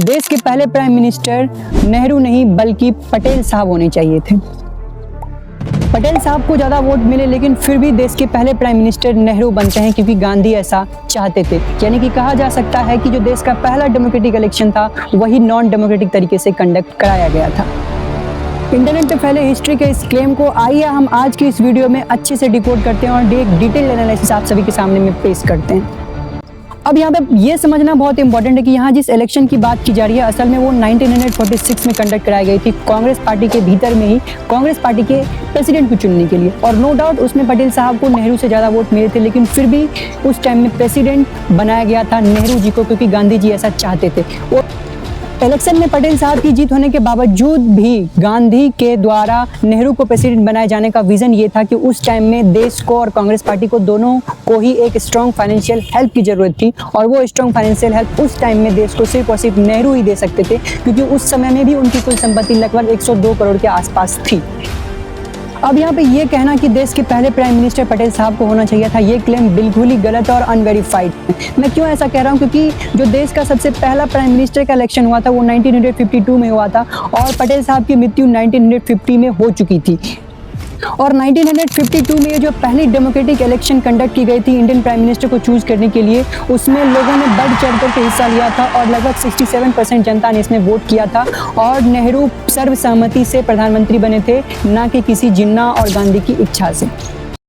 देश के पहले प्राइम मिनिस्टर नेहरू नहीं बल्कि पटेल साहब होने चाहिए थे। पटेल साहब को ज़्यादा वोट मिले, लेकिन फिर भी देश के पहले प्राइम मिनिस्टर नेहरू बनते हैं क्योंकि गांधी ऐसा चाहते थे। यानी कि कहा जा सकता है कि जो देश का पहला डेमोक्रेटिक इलेक्शन था वही नॉन डेमोक्रेटिक तरीके से कंडक्ट कराया गया था। इंटरनेट पे फैले हिस्ट्री के इस क्लेम को आइए हम आज की इस वीडियो में अच्छे से डिकोड करते हैं और एक डिटेल एनालिसिस आप सभी के सामने में पेश करते हैं। अब यहाँ पे ये समझना बहुत इंपॉर्टेंट है कि यहाँ जिस इलेक्शन की बात की जा रही है असल में वो 1946 में कंडक्ट कराई गई थी कांग्रेस पार्टी के भीतर में ही, कांग्रेस पार्टी के प्रेसिडेंट को चुनने के लिए। और नो डाउट उसमें पटेल साहब को नेहरू से ज़्यादा वोट मिले थे, लेकिन फिर भी उस टाइम में प्रेसिडेंट बनाया गया था नेहरू जी को क्योंकि गांधी जी ऐसा चाहते थे। इलेक्शन में पटेल साहब की जीत होने के बावजूद भी गांधी के द्वारा नेहरू को प्रेसिडेंट बनाए जाने का विजन ये था कि उस टाइम में देश को और कांग्रेस पार्टी को दोनों को ही एक स्ट्रॉन्ग फाइनेंशियल हेल्प की जरूरत थी। और वो स्ट्रॉन्ग फाइनेंशियल हेल्प उस टाइम में देश को सिर्फ और सिर्फ नेहरू ही दे सकते थे, क्योंकि उस समय में भी उनकी कुल संपत्ति लगभग 102 करोड़ के आसपास थी। अब यहाँ पे ये कहना कि देश के पहले प्राइम मिनिस्टर पटेल साहब को होना चाहिए था, ये क्लेम बिल्कुल ही गलत और अनवेरीफाइड है। मैं क्यों ऐसा कह रहा हूँ, क्योंकि जो देश का सबसे पहला प्राइम मिनिस्टर का इलेक्शन हुआ था वो 1952 में हुआ था और पटेल साहब की मृत्यु 1950 में हो चुकी थी। और 1952 में जो पहली डेमोक्रेटिक इलेक्शन कंडक्ट की गई थी इंडियन प्राइम मिनिस्टर को चूज करने के लिए, उसमें लोगों ने बढ़ चढ़कर के हिस्सा लिया था और लगभग 67% जनता ने इसमें वोट किया था। और नेहरू सर्वसम्मति से प्रधानमंत्री बने थे, ना कि किसी जिन्ना और गांधी की इच्छा से।